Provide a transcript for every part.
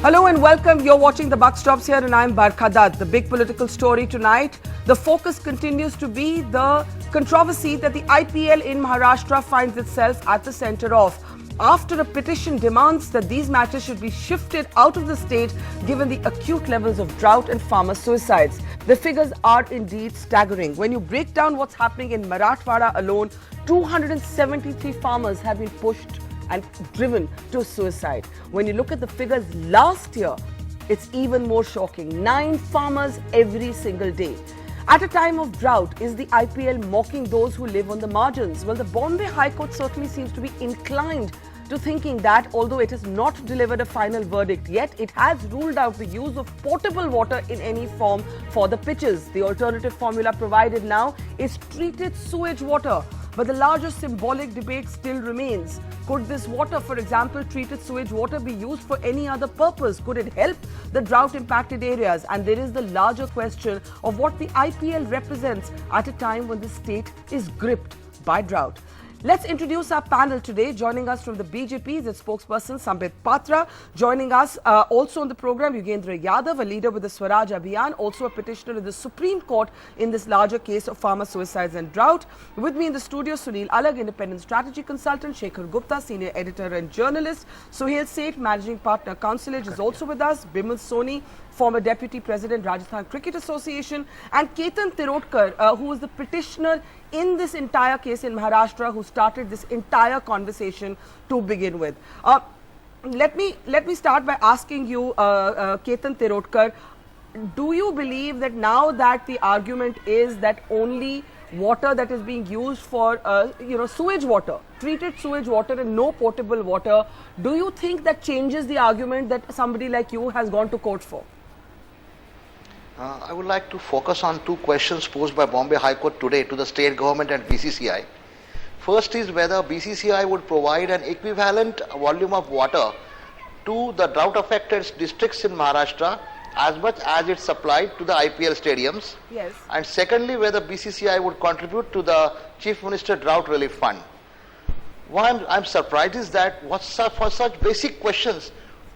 Hello and welcome. You're watching The Buck Stops Here and I'm Barkha. The big political story tonight. The focus continues to be the controversy that the IPL in Maharashtra finds itself at the centre of. After a petition demands that these matches should be shifted out of the state given the acute levels of drought and farmer suicides. The figures are indeed staggering. When you break down what's happening in Marathwada alone, 273 farmers have been pushed and driven to suicide. When you look at the figures last year, it's even more shocking. 9 farmers every single day. At a time of drought, is the IPL mocking those who live on the margins? Well, the Bombay High Court certainly seems to be inclined to thinking that, although it has not delivered a final verdict yet, it has ruled out the use of potable water in any form for the pitches. The alternative formula provided now is treated sewage water. But the larger symbolic debate still remains. Could this water, for example, treated sewage water, be used for any other purpose? Could it help the drought-impacted areas? And there is the larger question of what the IPL represents at a time when the state is gripped by drought. Let's introduce our panel today. Joining us from the BJP is its spokesperson, Sambit Patra. Joining us also on the program, Yogendra Yadav, a leader with the Swaraj Abhiyan, also a petitioner in the Supreme Court in this larger case of farmer suicides and drought. With me in the studio, Sunil Alag, independent strategy consultant, Shekhar Gupta, senior editor and journalist, Sohail Seth, managing partner, Councillage, is also with us, Bimal Soni, former Deputy President, Rajasthan Cricket Association, and Ketan Tirotkar, who is the petitioner in this entire case in Maharashtra, who started this entire conversation to begin with. Let me start by asking you, Ketan Tirotkar, do you believe that now that the argument is that only water that is being used for, sewage water, treated sewage water and no potable water, do you think that changes the argument that somebody like you has gone to court for? I would like to focus on 2 questions posed by Bombay High Court today to the state government and BCCI. First is whether BCCI would provide an equivalent volume of water to the drought affected districts in Maharashtra as much as it's supplied to the IPL stadiums. Yes. And secondly, whether BCCI would contribute to the Chief Minister Drought Relief Fund. Why I'm surprised is that for such basic questions,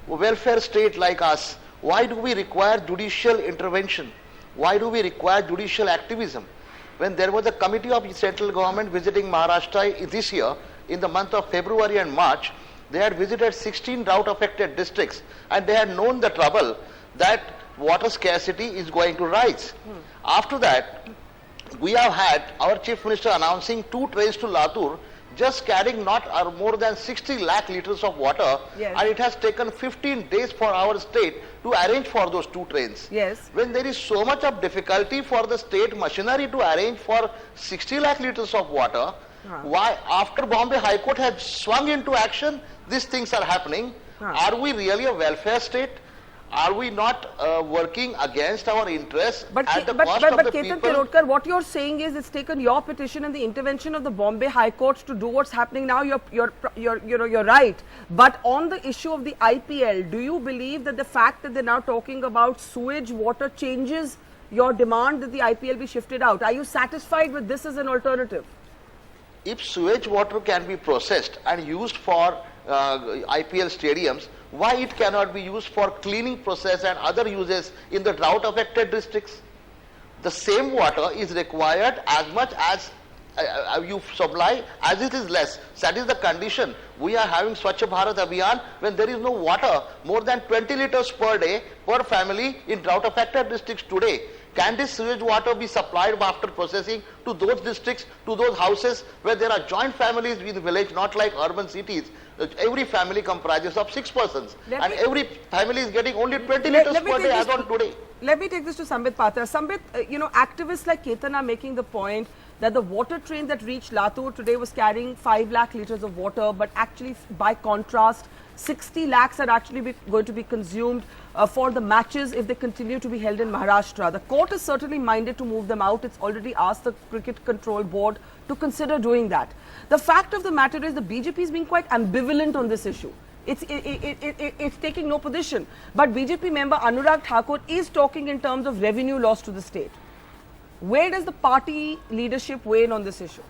a welfare state like us, why do we require judicial intervention? Why do we require judicial activism? When there was a committee of the central government visiting Maharashtra this year, in the month of February and March, they had visited 16 drought affected districts and they had known the trouble that water scarcity is going to rise. After that, we have had our Chief Minister announcing 2 trains to Latur, just carrying not more than 60 lakh liters of water, yes. And it has taken 15 days for our state to arrange for those 2 trains. Yes. When there is so much of difficulty for the state machinery to arrange for 60 lakh liters of water, why after Bombay High Court has swung into action, these things are happening? Are we really a welfare state? Are we not working against our interests at the cost of the Ketan people? Tirotkar, what you're saying is it's taken your petition and the intervention of the Bombay High Court to do what's happening now. You're right. But on the issue of the IPL, do you believe that the fact that they're now talking about sewage water changes your demand that the IPL be shifted out? Are you satisfied with this as an alternative? If sewage water can be processed and used for IPL stadiums, why it cannot be used for cleaning process and other uses in the drought affected districts? The same water is required as much as you supply as it is less. That is the condition. We are having Swachh Bharat Abhiyan when there is no water, more than 20 liters per day per family in drought affected districts today. Can this sewage water be supplied after processing to those districts, to those houses where there are joint families in the village, not like urban cities? Every family comprises of 6 persons and every family is getting only 20 liters per day as on today. Let me take this to Sambit Patra. Sambit, activists like Ketan are making the point that the water train that reached Latur today was carrying 5 lakh liters of water, but actually by contrast, 60 lakhs are actually going to be consumed for the matches if they continue to be held in Maharashtra. The court is certainly minded to move them out. It's already asked the Cricket Control Board to consider doing that. The fact of the matter is the BJP is being quite ambivalent on this issue. It's taking no position. But BJP member Anurag Thakur is talking in terms of revenue loss to the state. Where does the party leadership weigh in on this issue?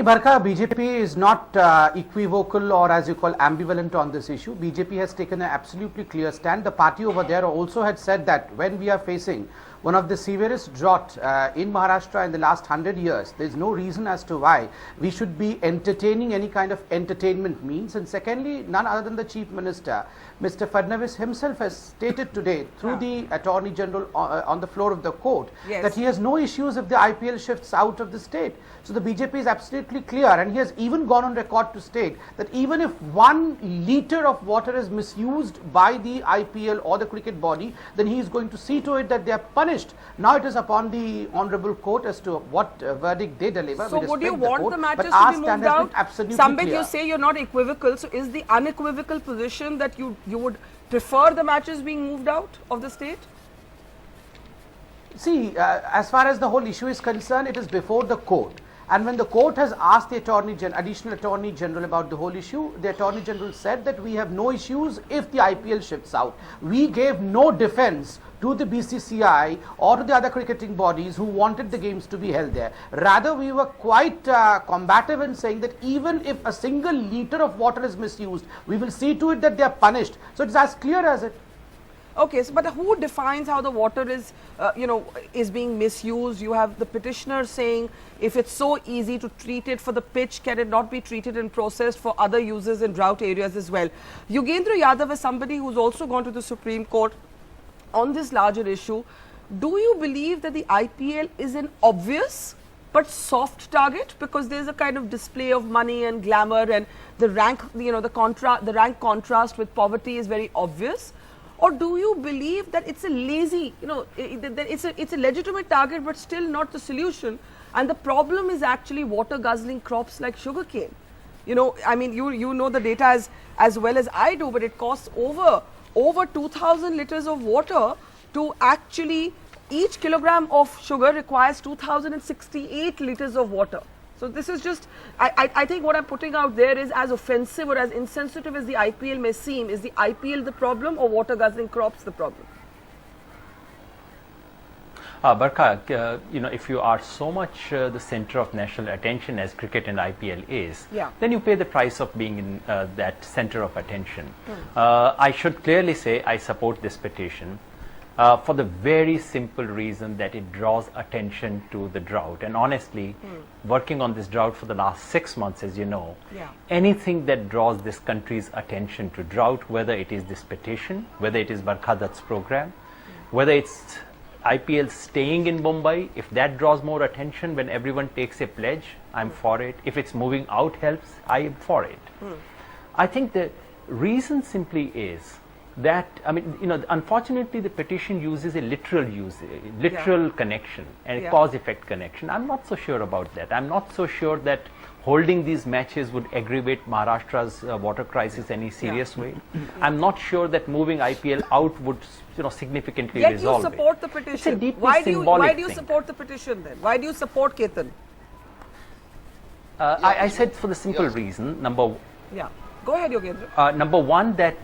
Barkha, BJP is not equivocal or as you call ambivalent on this issue. BJP has taken an absolutely clear stand. The party over there also had said that when we are facing one of the severest drought in Maharashtra in the last 100 years, there is no reason as to why we should be entertaining any kind of entertainment means. And secondly, none other than the Chief Minister, Mr. Fadnavis himself has stated today through the Attorney General on the floor of the court that he has no issues if the IPL shifts out of the state. So the BJP is absolutely clear, and he has even gone on record to state that even if 1 liter of water is misused by the IPL or the cricket body, then he is going to see to it that they are punished. Now it is upon the Honorable Court as to what verdict they deliver. So would you want the matches to be moved out? Sambit, you say you're not equivocal, so is the unequivocal position that you would prefer the matches being moved out of the state? See, as far as the whole issue is concerned, it is before the court. And when the court has asked the Additional Attorney General about the whole issue, the Attorney General said that we have no issues if the IPL shifts out. We gave no defense to the BCCI or to the other cricketing bodies who wanted the games to be held there. Rather, we were quite combative in saying that even if a single liter of water is misused, we will see to it that they are punished. So it's as clear as it. Okay, so, but who defines how the water is, is being misused? You have the petitioner saying if it's so easy to treat it for the pitch, can it not be treated and processed for other uses in drought areas as well? Yogendra Yadav is somebody who's also gone to the Supreme Court on this larger issue. Do you believe that the IPL is an obvious but soft target because there's a kind of display of money and glamour, and the rank, the rank contrast with poverty is very obvious? Or do you believe that it's a lazy, it's a legitimate target but still not the solution, and the problem is actually water guzzling crops like sugarcane? I mean, you know the data as well as I do, but it costs over 2,000 liters of water to actually, each kilogram of sugar requires 2,068 liters of water. So this is just, I think what I'm putting out there is as offensive or as insensitive as the IPL may seem. Is the IPL the problem or water guzzling crops the problem? Barkha, if you are so much the center of national attention as cricket and IPL is, then you pay the price of being in that center of attention. I should clearly say I support this petition. For the very simple reason that it draws attention to the drought. And honestly, working on this drought for the last 6 months, as you know, anything that draws this country's attention to drought, whether it is this petition, whether it is Barkha Dutt's program, whether it's IPL staying in Mumbai, if that draws more attention when everyone takes a pledge, I'm for it. If it's moving out helps, I am for it. I think the reason simply is that, unfortunately the petition uses a literal connection and a cause-effect connection. I'm not so sure about that. I'm not so sure that holding these matches would aggravate Maharashtra's water crisis any serious way. I'm not sure that moving IPL out would significantly resolve it. Yet you support the petition. It's a deeply why do you thing. support the petition then? Why do you support Ketan? I said for the simple reason, go ahead, Yogendra. Number one, that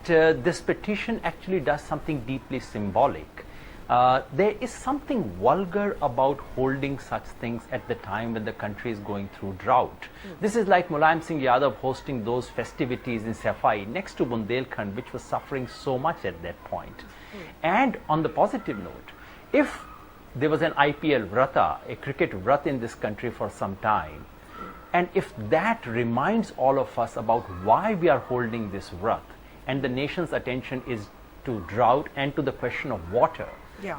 this petition actually does something deeply symbolic. There is something vulgar about holding such things at the time when the country is going through drought. This is like Mulayam Singh Yadav hosting those festivities in Safai next to Bundelkhand, which was suffering so much at that point. And on the positive note, if there was an IPL vrata, a cricket vrata in this country for some time, and if that reminds all of us about why we are holding this vrat, and the nation's attention is to drought and to the question of water,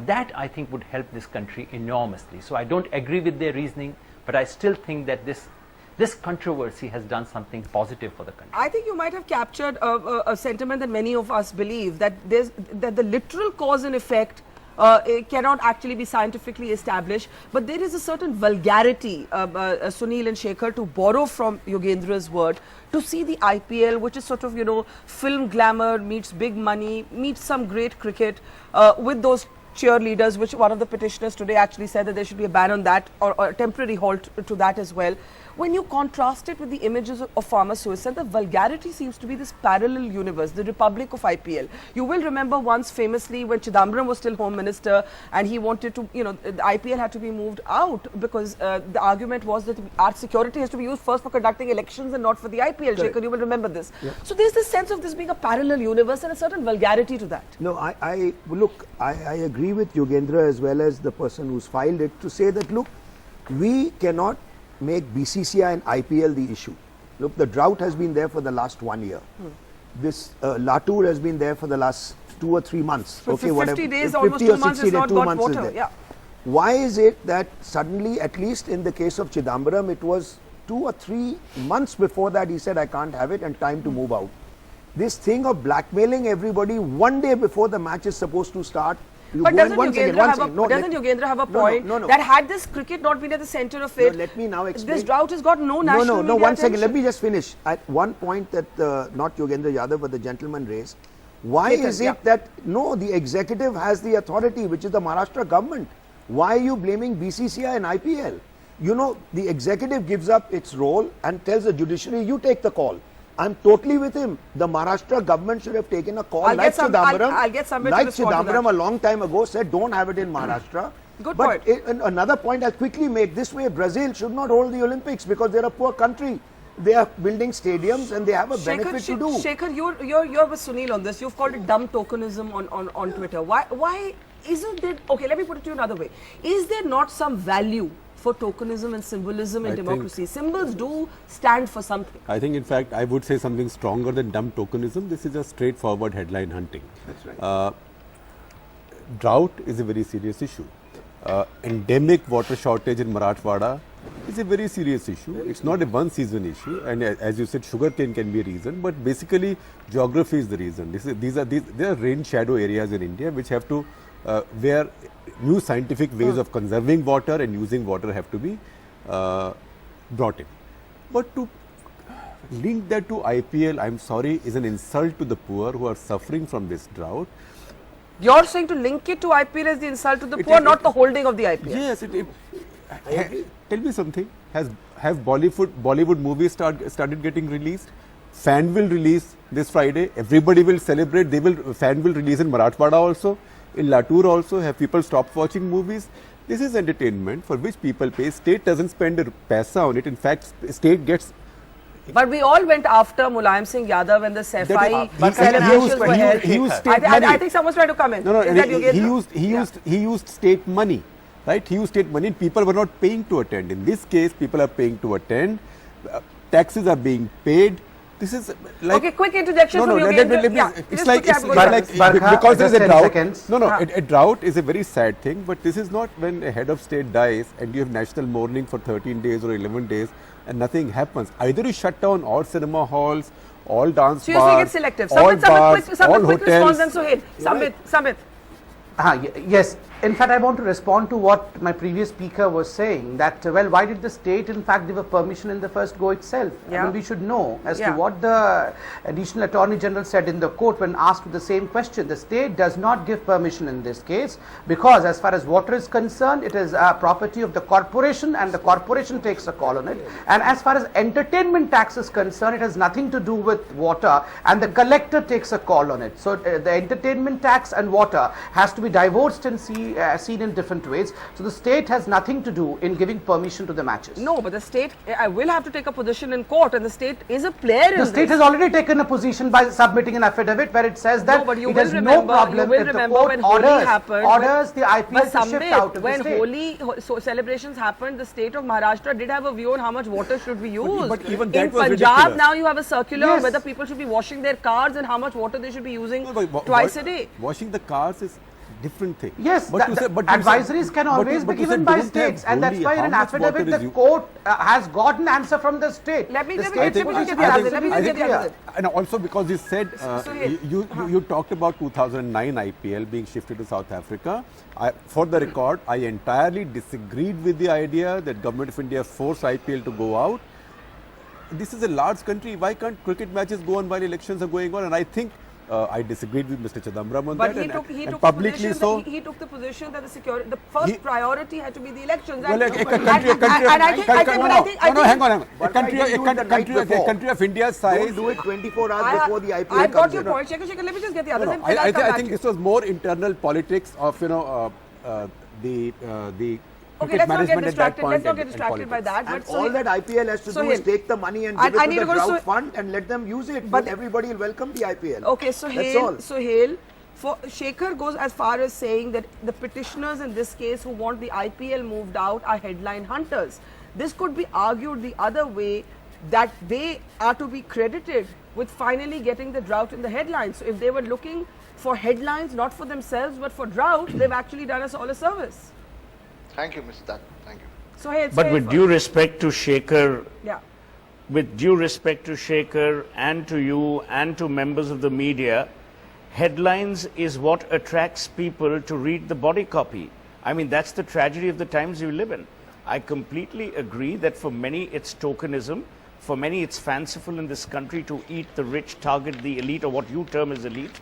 that I think would help this country enormously. So I don't agree with their reasoning, but I still think that this controversy has done something positive for the country. I think you might have captured a sentiment that many of us believe, that the literal cause and effect it cannot actually be scientifically established, but there is a certain vulgarity, Sunil and Shekhar, to borrow from Yogendra's word, to see the IPL, which is sort of, film glamour meets big money, meets some great cricket, with those cheerleaders, which one of the petitioners today actually said that there should be a ban on that, or a temporary halt to that as well. When you contrast it with the images of farmer suicide, the Vulgarity seems to be this parallel universe, the republic of IPL. You will remember once famously when Chidambaram was still Home Minister and he wanted to, the IPL had to be moved out because the argument was that our security has to be used first for conducting elections and not for the IPL. Shekhar, you will remember this. Yeah. So there's this sense of this being a parallel universe and a certain vulgarity to that. No, I agree with Yogendra as well as the person who's filed it to say that, look, we cannot make BCCI and IPL the issue. Look, the drought has been there for the last 1 year. This Latur has been there for the last 2 or 3 months. For 50 days, almost 2 months, it's not got water. Yeah. Why is it that suddenly, at least in the case of Chidambaram, it was 2 or 3 months before that he said, I can't have it and time to move out. This thing of blackmailing everybody 1 day before the match is supposed to start. But doesn't Yogendra have a point that had this cricket not been at the center of it, let me now explain. This drought has got no national media 1 second, let me just finish. At one point that not Yogendra Yadav but the gentleman raised, why is it that the executive has the authority, which is the Maharashtra government? Why are you blaming BCCI and IPL? The executive gives up its role and tells the judiciary, you take the call. I'm totally with him. The Maharashtra government should have taken a call like Chidambaram a long time ago said don't have it in Maharashtra. Good point. Another point I'll quickly make, this way Brazil should not hold the Olympics because they're a poor country. They are building stadiums and they have a benefit to do. Shekhar, you're with Sunil on this. You've called it dumb tokenism on Twitter. Why isn't there, okay, let me put it to you another way. Is there not some value for tokenism and symbolism in democracy? Symbols do stand for something. I think, in fact, I would say something stronger than dumb tokenism. This is a straightforward headline hunting. That's right. Drought is a very serious issue. Endemic water shortage in Marathwada is a very serious issue. It's not a one-season issue, and as you said, sugarcane can be a reason, but basically geography is the reason. There are rain shadow areas in India which have to, where new scientific ways of conserving water and using water have to be brought in. But to link that to IPL, I'm sorry, is an insult to the poor who are suffering from this drought. You're saying to link it to IPL as the insult to the poor, not the holding of the IPL? Yes. Tell me something. Have Bollywood movies started getting released? Fan will release this Friday. Everybody will celebrate. Fan will release in Marathwada also. In Latur also. Have people stopped watching movies? This is entertainment for which people pay. State doesn't spend a paisa on it. In fact, state gets. But we all went after Mulayam Singh Yadav when the Sefai celebrations were held. He used state money. I think someone's trying to come in. He used state money, He used state money. People were not paying to attend. In this case, people are paying to attend. Taxes are being paid. This is like okay. Quick interjection from Yogendra. It's like because there is a drought. A drought is a very sad thing. But this is not when a head of state dies and you have national mourning for 13 days or 11 days and nothing happens. Either you shut down all cinema halls, all dance bars, so you're saying it's selective. all bars, all quick hotels. Response and Suhail. Samit. Yes. In fact, I want to respond to what my previous speaker was saying, that, well, why did the state, in fact, give a permission in the first go itself? Yeah. I mean, we should know as to what the Additional Attorney General said in the court when asked the same question. The state does not give permission in this case because as far as water is concerned, it is a property of the corporation and the corporation takes a call on it. And as far as entertainment tax is concerned, it has nothing to do with water and the collector takes a call on it. So the entertainment tax and water has to be divorced and seen in different ways. So the state has nothing to do in giving permission to the matches. No, but the state will have to take a position in court, and the state is a player in this. The state has already taken a position by submitting an affidavit where it says that it has no problem if the court orders the IPL to shift out of the state. When Holi celebrations happened, the state of Maharashtra did have a view on how much water should be used. But even that in was Punjab, ridiculous. now you have a circular on whether people should be washing their cars and how much water they should be using twice a day. Washing the cars is different thing. Yes, advisories can always be given by states, and that's why in an affidavit the court has got an answer from the state. Let me get the other. And also because you said you talked about 2009 IPL being shifted to South Africa. For the record, I entirely disagreed with the idea that Government of India forced IPL to go out. This is a large country. Why can't cricket matches go on while elections are going on? And I think I disagreed with Mr. Chidambaram on But that. he And took publicly the so. position he took the position that the first priority had to be the elections. Well, And I think hang on. A But country, why did you do it the night before? country of India's size. Don't do it 24 hours before the IPL I've got comes your in. point. Shekhar, let me just get the other thing. I think this was more internal politics of the Okay, cricket let's not get management at that distracted. point Let's not and- get and distracted by politics. that. And But all that IPL has to do is take the money and give I it need to to the go to drought fund and let them use it. But- But everybody will welcome the IPL. Okay, That's all. Sohail, for Shekhar goes as far as saying that the petitioners in this case who want the IPL moved out are headline hunters. This could be argued the other way, that they are to be credited with finally getting the drought in the headlines. So if they were looking for headlines, not for themselves, but for drought, they've actually done us all a service. Thank you, Mr. Dutt. Thank you. Sohail, But with due respect to Shekhar, yeah. with due respect to Shekhar and to you and to members of the media, headlines is what attracts people to read the body copy. I mean, that's the tragedy of the times you live in. I completely agree that for many it's tokenism, for many it's fanciful in this country to eat the rich, target the elite, or what you term as elite,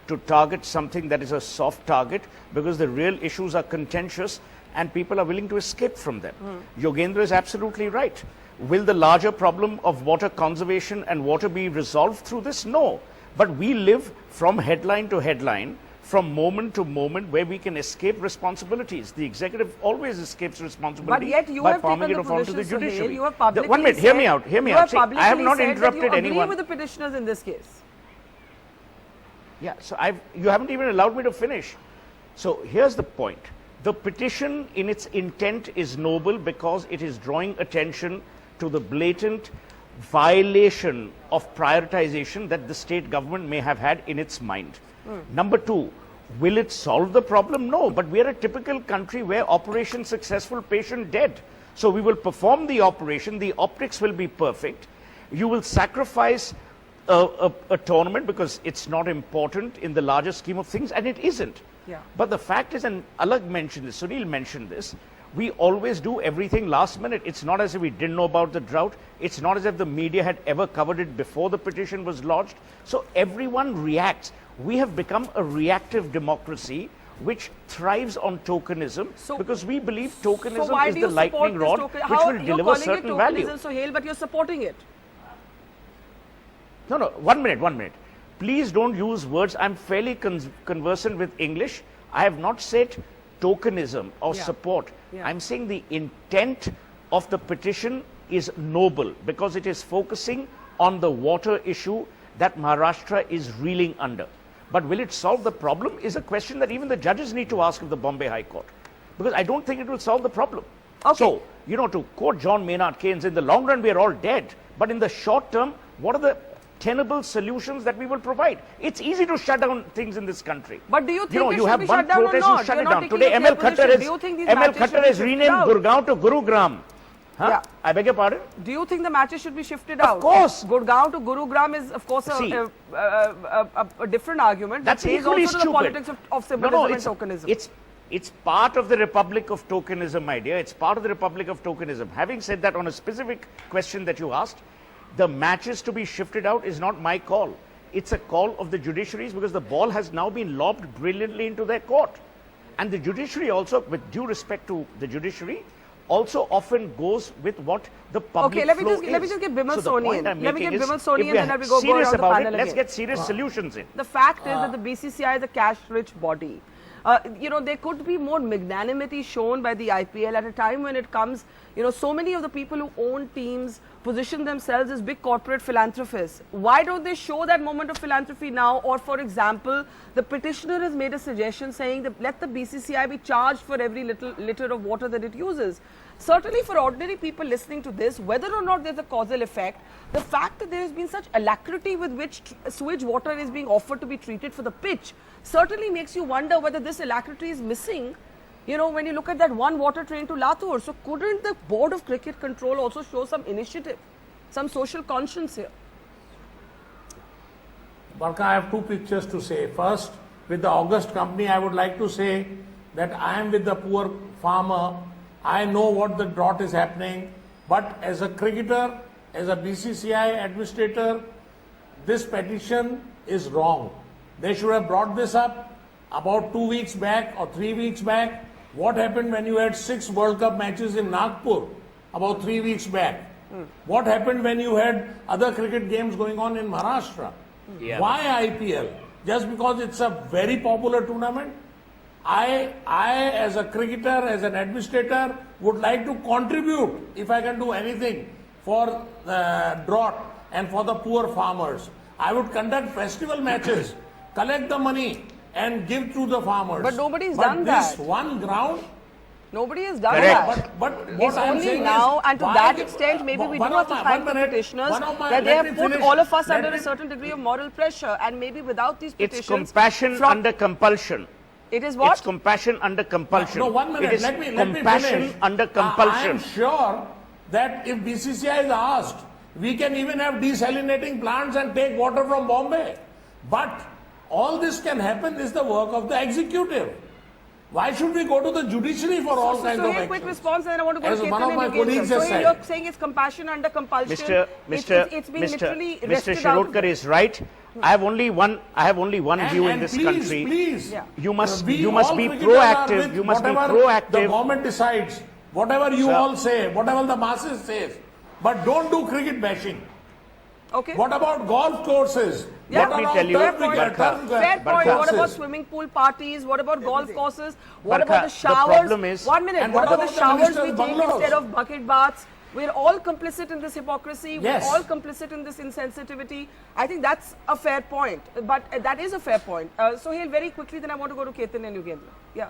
to target something that is a soft target, because the real issues are contentious and people are willing to escape from them. Yogendra is absolutely right. Will the larger problem of water conservation and water be resolved through this? No. But we live from headline to headline, from moment to moment, where we can escape responsibilities. The executive always escapes responsibility But yet you by have palming taken it the off onto the position, Sohail, judiciary. you have publicly 1 minute, hear me out. Hear me you out. have See, I have publicly not said that interrupted you agree anyone. with the petitioners in this case. Yeah, so you haven't even allowed me to finish. So here's the point. The petition in its intent is noble because it is drawing attention to the blatant violation of prioritization that the state government may have had in its mind. Number two, will it solve the problem? No, but we are a typical country where operation successful, patient dead. So we will perform the operation, the optics will be perfect. You will sacrifice a tournament because it's not important in the larger scheme of things, and it isn't. Yeah. But the fact is, and Alag mentioned this, Sunil mentioned this, we always do everything last minute. It's not as if we didn't know about the drought. It's not as if the media had ever covered it before the petition was lodged. So everyone reacts. We have become a reactive democracy which thrives on tokenism, because we believe tokenism is the lightning rod which will deliver certain value. Sohail, but you're supporting it. No, 1 minute. Please don't use words. I'm fairly conversant with English. I have not said tokenism or support. Yeah. I'm saying the intent of the petition is noble because it is focusing on the water issue that Maharashtra is reeling under. But will it solve the problem is a question that even the judges need to ask of the Bombay High Court, because I don't think it will solve the problem. Okay. So, to quote John Maynard Keynes, in the long run we are all dead, but in the short term, what are the tenable solutions that we will provide? It's easy to shut down things in this country. But do you think it you should have be one shut down or protest, not? you shut You're it not down. taking Today, a ML clear Khattar position. Do you think these matches should be has shifted renamed out? Gurgaon to Gurugram. Huh? Yeah. I beg your pardon? Do you think the matches should be shifted out? Of course. Gurgaon to Gurugram is, of course, See, a different argument. That's that plays equally also to stupid. the politics of symbolism and tokenism. It's part of the Republic of Tokenism, my dear. It's part of the Republic of Tokenism. Having said that, on a specific question that you asked, the matches to be shifted out is not my call. It's a call of the judiciaries, because the ball has now been lobbed brilliantly into their court. And the judiciary also, with due respect to the judiciary, also often goes with what the public Okay, let me flow just get Bimal So the Soni point in. I'm Let me making get is, Bimal Soni if in, we and are then we go serious around the about panel it, let's again. get serious solutions in. The fact is that the BCCI is a cash-rich body. There could be more magnanimity shown by the IPL at a time when it comes, so many of the people who own teams position themselves as big corporate philanthropists. Why don't they show that moment of philanthropy now? Or, for example, the petitioner has made a suggestion saying that let the BCCI be charged for every little liter of water that it uses. Certainly for ordinary people listening to this, whether or not there's a causal effect, the fact that there has been such alacrity with which sewage water is being offered to be treated for the pitch certainly makes you wonder whether this alacrity is missing, when you look at that one water train to Latur. So couldn't the Board of Cricket Control also show some initiative, some social conscience here? Barka, I have two pictures to say. First, with the August company, I would like to say that I am with the poor farmer. I know what the drought is happening, but as a cricketer, as a BCCI administrator, this petition is wrong. They should have brought this up about 2 weeks back or 3 weeks back. What happened when you had 6 World Cup matches in Nagpur about 3 weeks back? What happened when you had other cricket games going on in Maharashtra? Yeah. Why IPL? Just because it's a very popular tournament? I as a cricketer, as an administrator, would like to contribute, if I can do anything, for the drought and for the poor farmers. I would conduct festival matches, collect the money and give to the farmers. But nobody's done that. This one ground. Nobody has done Correct. that. But It's what I'm only saying now, is, and to why that the- extent, maybe we do one have of to my- thank the one minute, petitioners one of my- that they let have me put finish. all of us Let under me- a certain degree of moral pressure, and maybe without these petitions, It's compassion from- under compulsion. It is what? It's compassion under compulsion. No, 1 minute. It is Let me compassion finish. under I compulsion. am sure that if BCCI is asked, we can even have desalinating plants and take water from Bombay. But all this can happen is the work of the executive. Why should we go to the judiciary for all kinds so of here, actions? quick response, and then I want to go As to one Ketan of my and Yogeshwar. colleagues So has here said. you're saying it's compassion under compulsion. It's being literally Mr. wrested out of Shirodkar is right. I have only one view in And this please, country. Please, Yeah. You must we be all cricketers are proactive. with You must be whatever proactive. The government decides, whatever you Sir. all say, whatever the masses says, but don't do cricket bashing. Okay. What about golf courses? Yeah. What Let me about tell you, turf Barkha, wicket, turf Fair point. What about courses? swimming pool parties? What about golf courses? What Barkha, about the the showers? problem is- 1 minute. And What what about the about the showers we minister's take bungalows? instead of bucket baths? We're all complicit in this hypocrisy. Yes. We're all complicit in this insensitivity. I think that's a fair point. But that is a fair point. So here, very quickly, then I want to go to Ketan and Yogendra. Yeah.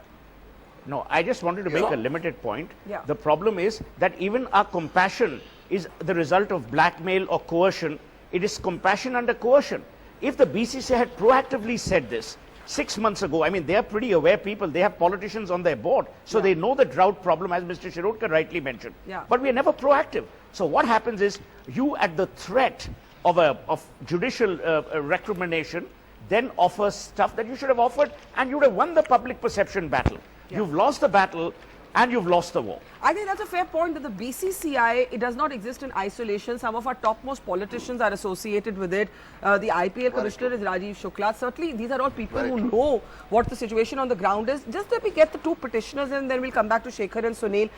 No, I just wanted to make a limited point. Yeah. The problem is that even our compassion is the result of blackmail or coercion. It is compassion under coercion. If the BCCI had proactively said this 6 months ago, I mean, they are pretty aware people. They have politicians on their board. So they know the drought problem, as Mr. Shirodkar rightly mentioned. Yeah. But we are never proactive. So what happens is, you at the threat of judicial recrimination then offer stuff that you should have offered, and you would have won the public perception battle. You've lost the battle and you've lost the war. I think that's a fair point that the BCCI, it does not exist in isolation. Some of our topmost politicians are associated with it. The IPL commissioner is Rajiv Shukla. Certainly, these are all people who know what the situation on the ground is. Just let me get the two petitioners and then we'll come back to Shekhar and Sunil.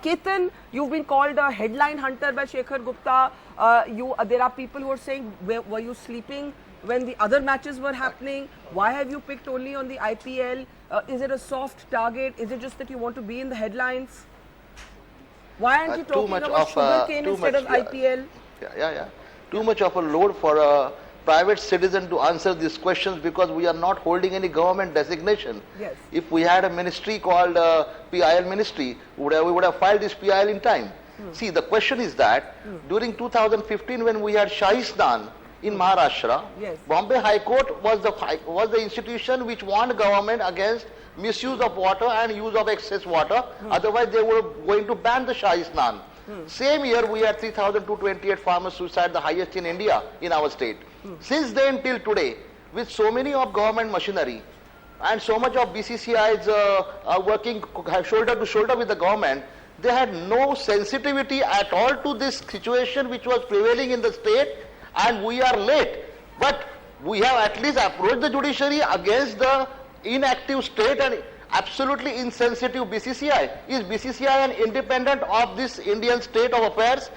Ketan, you've been called a headline hunter by Shekhar Gupta. There are people who are saying, were you sleeping when the other matches were happening? Why have you picked only on the IPL? Is it a soft target? Is it just that you want to be in the headlines? Why aren't you Too talking much about of, sugarcane too instead much, of IPL? Yeah. Too much of a load for a private citizen to answer these questions, because we are not holding any government designation. Yes. If we had a ministry called PIL ministry, we would have filed this PIL in time. See, the question is that during 2015, when we had Shahi Snan in Maharashtra, Yes. Bombay High Court was the institution which warned government against misuse of water and use of excess water. Otherwise, they were going to ban the Shahi Snan. Same year, we had 3,228 farmers suicide, the highest in India, in our state. Since then till today, with so many of government machinery and so much of BCCIs working shoulder to shoulder with the government, they had no sensitivity at all to this situation which was prevailing in the state, and we are late. But we have at least approached the judiciary against the inactive state and absolutely insensitive BCCI. Is BCCI an independent of this Indian state of affairs?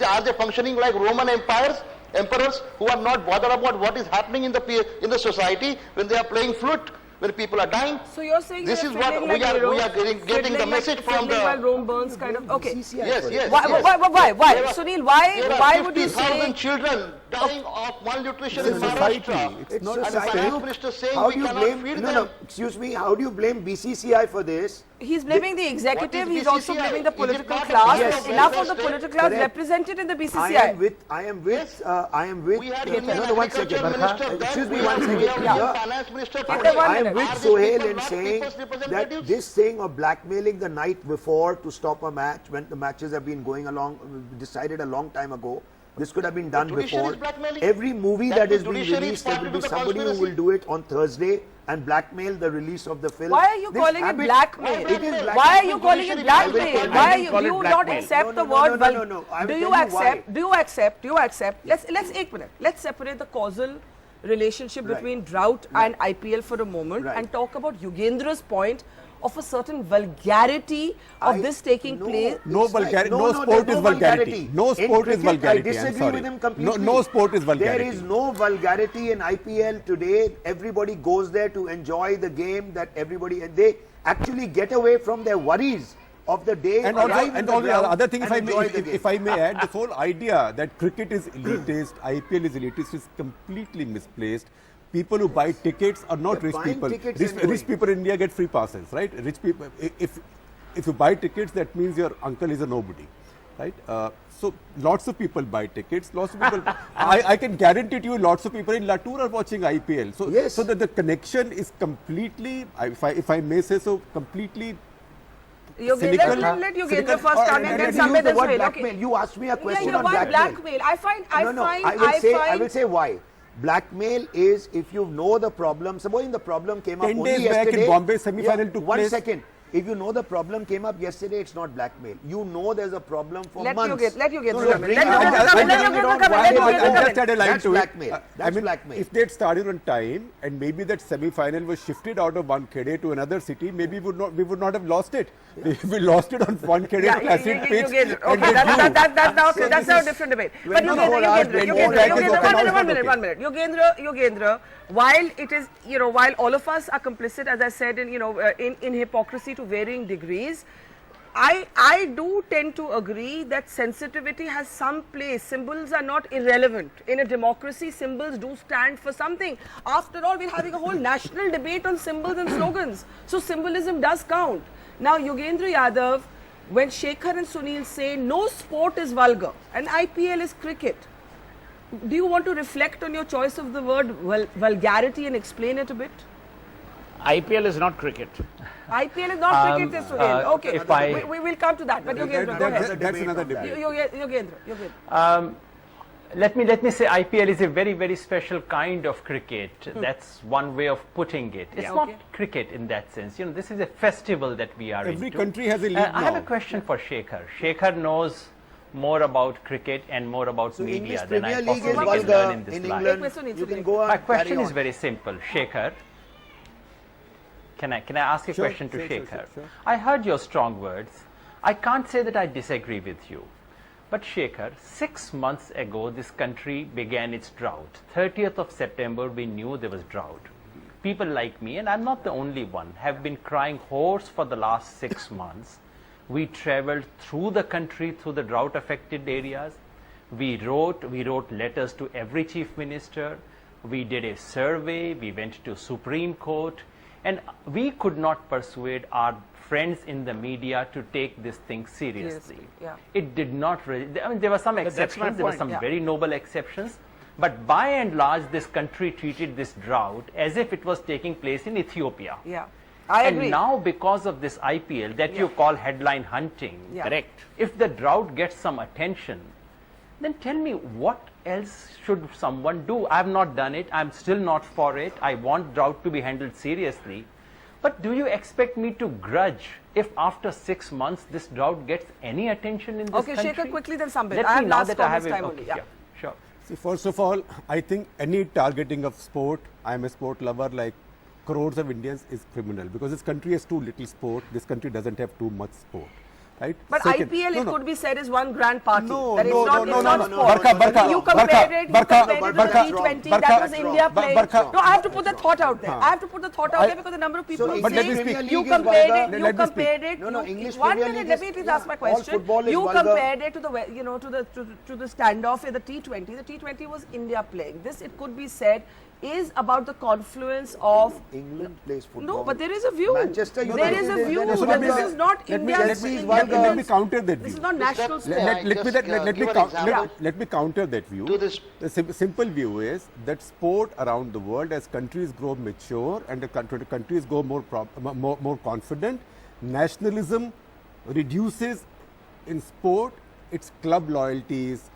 Are they functioning like Roman emperors who are not bothered about what is happening in the society when they are playing flute, when people are dying? So you're saying This they're is what fiddling we are heroes, getting the fiddling message from fiddling while the. Rome burns kind of. Okay. Yes. Why? There are- Sunil, There why are would you 50,000 say? children dying of malnutrition It's in a society. Maharashtra. It's not And a the state. finance minister saying How we do you cannot blame? feed No, them. no. Excuse me. How do you blame BCCI for this? He's blaming the executive. What is He's also BCCI? blaming the Is it political not a class. yes, There's enough yes, of the yes, political class correct. represented in the I BCCI. am with. We had Indian No, one second. agriculture minister then. Excuse me We one have second. Indian Yeah. finance minister Ketan, today. one I am minute. with Are these Sohail people in not saying people's that representatives? this thing of blackmailing the night before to stop a match when the matches have been going along, decided a long time ago. This could have been done judiciary before. is blackmailing. Every movie That that the is being judiciary is released, there will part be of the somebody who conspiracy. will do it on Thursday and blackmail the release of the film. Why are you This calling it habit- blackmail? It is blackmail. Why are you calling it I blackmail? will Why are call it you not blackmail. accept No, the no, word? no. I will Do you tell you accept? why. Do you accept? Do you accept? Let's 1 minute. Let's separate the causal relationship between drought and IPL for a moment and talk about Yogendra's point of a certain vulgarity of this taking place. No vulgarity. No sport is vulgarity. No sport is vulgarity. I disagree with him completely. No sport is vulgarity. There is no vulgarity in IPL today. Everybody goes there to enjoy the game. That everybody, and they actually get away from their worries of the day. And all the other thing, if I may add, this whole idea that cricket is elitist, IPL is elitist is completely misplaced. People who buy tickets are not rich people. Rich people in India get free passes, right? Rich people, if you buy tickets, that means your uncle is a nobody, right? So lots of people buy tickets. Lots of people. I can guarantee to you, lots of people in Latur are watching IPL. So yes. So that the connection is completely, if I may say so, completely. Let Yogendra first come and then Samit as well. Okay. You asked me a question on blackmail. I will say why. Blackmail is if you know the problem. Supposing the problem came up 10 only days yesterday. back in Bombay semi-final took place. 1 second. If you know the problem came up yesterday, it's not blackmail. You know there's a problem for months. Let Yogendra come in. I'll just add a line to it. That's blackmail. If they had started on time and maybe that semi-final was shifted out of Wankhede to another city, maybe we would not have lost it. We lost it on Wankhede to acid pitch. Okay, that's now a different debate. But Yogendra, 1 minute. Yogendra, while it is, while all of us are complicit, as I said, in hypocrisy to varying degrees, I do tend to agree that sensitivity has some place. Symbols are not irrelevant. In a democracy, symbols do stand for something. After all, we're having a whole national debate on symbols and slogans. So symbolism does count. Now, Yogendra Yadav, when Shekhar and Sunil say no sport is vulgar and IPL is cricket, do you want to reflect on your choice of the word vulgarity and explain it a bit? IPL is not cricket. IPL is not cricket, Sunil. Okay, we will come to that. But Yogendra, go ahead. That's another debate. Yogendra. Let me say IPL is a very, very special kind of cricket. That's one way of putting it. It's not cricket in that sense. This is a festival that we are Every into. country has a league now. I have a question for Shekhar. Shekhar knows more about cricket and more about So media English than I Premier League is possibly can learn vulgar in this in life. England. You can go on. My question carry is on. very simple. Shekhar, can I ask a question to Shekhar? Sure. I heard your strong words. I can't say that I disagree with you. But Shekhar, 6 months ago, this country began its drought. 30th of September, we knew there was drought. People like me, and I'm not the only one, have been crying hoarse for the last 6 months. We traveled through the country, through the drought-affected areas. We wrote letters to every chief minister. We did a survey. We went to Supreme Court. And we could not persuade our friends in the media to take this thing seriously. Yeah. It did not really, there were some exceptions, there were some Yeah. very noble exceptions, but by and large this country treated this drought as if it was taking place in Ethiopia. Yeah, I agree. And now because of this IPL that you call headline hunting, Correct. if the drought gets some attention, then tell me what else should someone do? I have not done it. I'm still not for it. I want drought to be handled seriously. But do you expect me to grudge if after 6 months this drought gets any attention in this country? Okay, Shekhar, quickly then Sambit. Let I have me now last that I have time a, only. okay, yeah, sure. See, first of all, I think any targeting of sport, I'm a sport lover, like crores of Indians, is criminal because this country has too little sport. This country doesn't have too much sport. Right? But Second, IPL, it could be said, is one grand party. No, that is no, not, no, it's no, not no, sport. Barkha, You compared it to the T20, that was That's India wrong. playing. Barkha. No, I have to put the thought out there. I have to put the thought out there because the number of people So who but let me say speak. you League is compared vulgar. it, Let me speak. it. No, English 1 Premier minute, League let me is- please ask my all question. football is You vulgar. compared it to the, to the standoff in the T20. The T20 was India playing. This, it could be said, is about the confluence of England plays football. No, but there is a view. Manchester There is a United view is- that this is not let me- India's. let me- India's- let me counter that This is view. not national sport. Let me counter that view. To this- The simple view is that sport around the world, as countries grow mature and the countries go more confident, nationalism reduces in sport its club loyalties.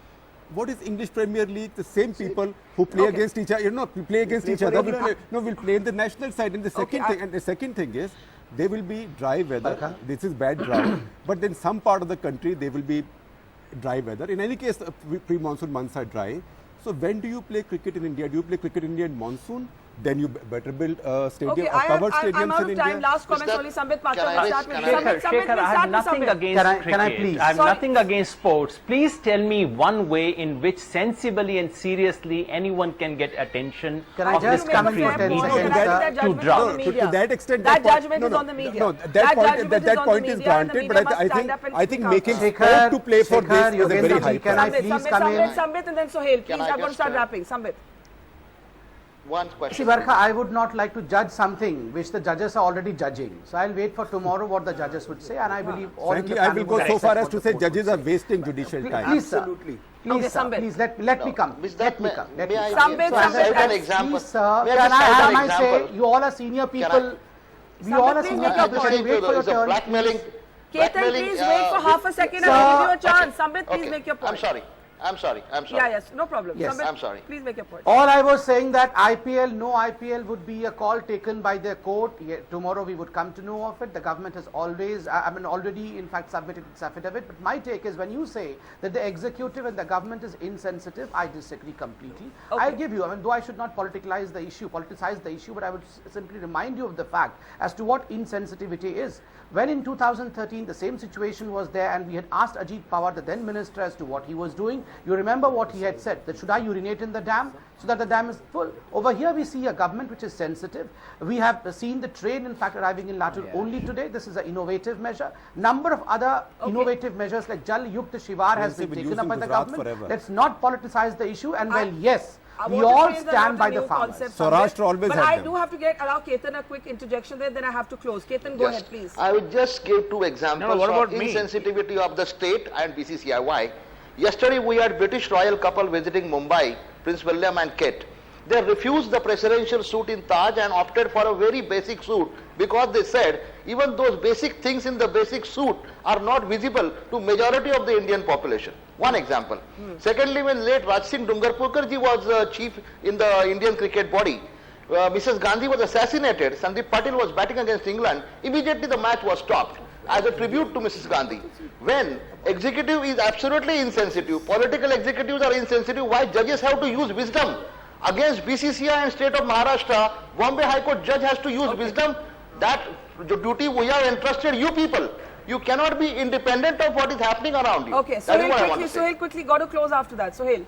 What is English Premier League? The same people who play against each other, play against each other. Will play in the national side. And the second thing is, there will be dry weather. This is bad drought. But then some part of the country, there will be dry weather. In any case, pre-monsoon months are dry. So when do you play cricket in India? Do you play cricket in India in monsoon? Then you better build a stadium, Okay, covered I'm stadiums out in of time. India. Last comments Mr. only. Sambit Patel Can I will raise- start with can you. I- Sambit, Shekhar, we'll I start have with nothing Sambit. against cricket. Can I please? I have Sorry. nothing against sports. Please tell me one way in which sensibly and seriously anyone can get attention Can I of just this come in country for 10 point, seconds, and I think sir? that to judgment drought. is on the media. To that extent, That point- judgment is on the media. No, That that point judgment is on the point is media, and the granted, media but must I stand up and think speak making out. sport to play for Shekhar, this is a very Yogendra high ji, can I price. please come in? Sambit and then Sohail. Please, Can I I'm going to just, start wrapping. Sambit. One See, question. Barkha, I would not like to judge something which the judges are already judging. So I'll wait for tomorrow what the judges would say, and I believe all in Frankly, the I panel will go would so accept far as what to the say court would judges are say. wasting judicial time. Please, sir. Absolutely. Please, Okay, sir. Sambit. Please let me come. Miss Let me Dutt, come. may Let me I come. Sambit, may I Sambit, cite an please, example? Please, sir. May I Can just I cite have an my say? example? You all are senior people. We Sambit, all are please senior make your people. point. Can you wait for your Is a turn? blackmailing. Ketan, please wait for half a second. Sir. I'll give you a chance. Okay. Sambit, please Okay. make your point. I'm sorry. Yeah, yes, no problem. Yes. Sambit, I'm sorry. Please make your point. All I was saying that IPL, no IPL would be a call taken by the court. Tomorrow we would come to know of it. The government has always, already in fact submitted its affidavit. But my take is when you say that the executive and the government is insensitive, I disagree completely. Okay. I'll give you, though I should not politicize the issue, but I would simply remind you of the fact as to what insensitivity is. When in 2013 the same situation was there and we had asked Ajit Pawar, the then minister, as to what he was doing, you remember what he had said, that should I urinate in the dam so that the dam is full? Over here we see a government which is sensitive. We have seen the train in fact arriving in Latur only today. This is an innovative measure. Number of other innovative measures like Jal Yukt Shivar has been will taken use up in by the Gujarat government. forever. Let's not politicize the issue, and well, yes, I we want to all say that stand not by a the new farmers. concept, Saurashtra Sambit, always but had I them. do have to allow Ketan a quick interjection there, then I have to close. Ketan, go ahead, please. I would just give two examples No, what of about me? insensitivity of the state and BCCI. Why? Yesterday we had British royal couple visiting Mumbai, Prince William and Kate. They refused the presidential suite in Taj and opted for a very basic suite because they said even those basic things in the basic suite are not visible to majority of the Indian population. One example. Secondly, when late Raj Singh Dungarpurkar ji was chief in the Indian cricket body, Mrs. Gandhi was assassinated, Sandeep Patil was batting against England, immediately the match was stopped as a tribute to Mrs. Gandhi. When executive is absolutely insensitive, political executives are insensitive, why judges have to use wisdom? Against BCCI and state of Maharashtra, Bombay High Court judge has to use wisdom. That duty we have entrusted you people. You cannot be independent of what is happening around you. Okay, That is what I want to say. Sohail quickly, got to close after that. Sohail.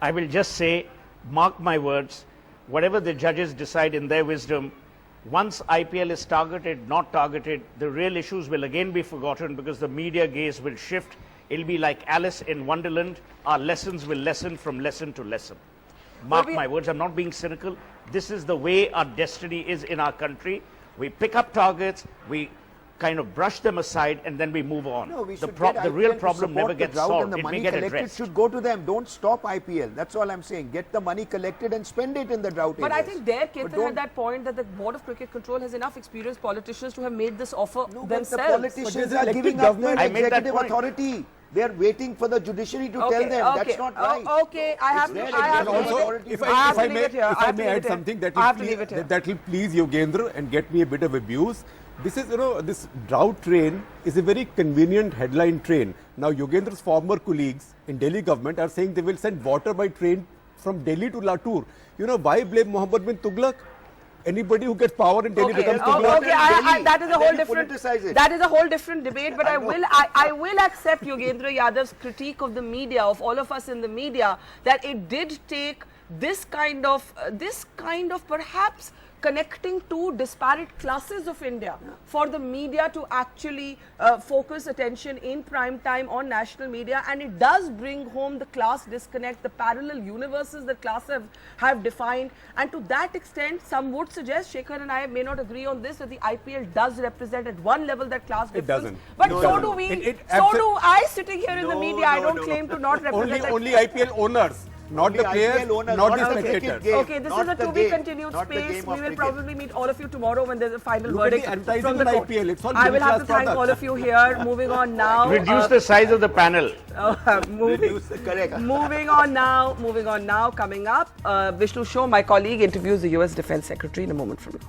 I will just say, mark my words, whatever the judges decide in their wisdom, once IPL is targeted, not targeted, the real issues will again be forgotten because the media gaze will shift. It'll be like Alice in Wonderland. Our lessons will lessen from lesson to lesson. Mark my words, I'm not being cynical. This is the way our destiny is in our country. We pick up targets, we kind of brush them aside, and then we move on. No, we the should get real IPL to problem support never the gets drought, solved. and the It may money get collected addressed. should go to them. Don't stop IPL. That's all I'm saying. Get the money collected and spend it in the drought But I areas. think there, Ketan don't- had that point that the Board of Cricket Control has enough experienced politicians to have made this offer No, but the themselves. politicians there's are elected giving up their government. I made that executive point. authority. They are waiting for the judiciary to tell them. That's not right. Okay, I have their to, I have And to executive leave it. also, authority. if I I have to leave may, it here. if I I have to may leave add it here. something that I have to leave it here. will please Yogendra and get me a bit of abuse. This is, this drought train is a very convenient headline train. Now, Yogendra's former colleagues in Delhi government are saying they will send water by train from Delhi to Latur. Why blame Mohammed bin Tughlaq? Anybody who gets power in Delhi becomes Tughlaq. Okay, that is a And whole then you different. politicize it. That is a whole different debate. But I will accept Yogendra Yadav's critique of the media, of all of us in the media, that it did take this kind of perhaps connecting two disparate classes of India for the media to actually focus attention in prime time on national media, and it does bring home the class disconnect, the parallel universes that class have defined, and to that extent some would suggest, Shekhar and I may not agree on this, that the IPL does represent at one level that class difference. doesn't. But No, so no, do no. we, so do I sitting here in the media. I don't no. claim to not represent that. Only IPL owners, not the Only players, IPL owners, not the not the cricket spectators. game. Okay, this Not is a the to be game, continued not the space. game We of will cricket. probably meet all of you tomorrow when there's a final Look at verdict the advertising from the on court. IPL. It's all I will have to middle-class thank all products. of you here. Moving on now. Reduce the size of the panel. Correct. Moving on now. Coming up, Vishnu Show, my colleague, interviews the US Defense Secretary in a moment from now.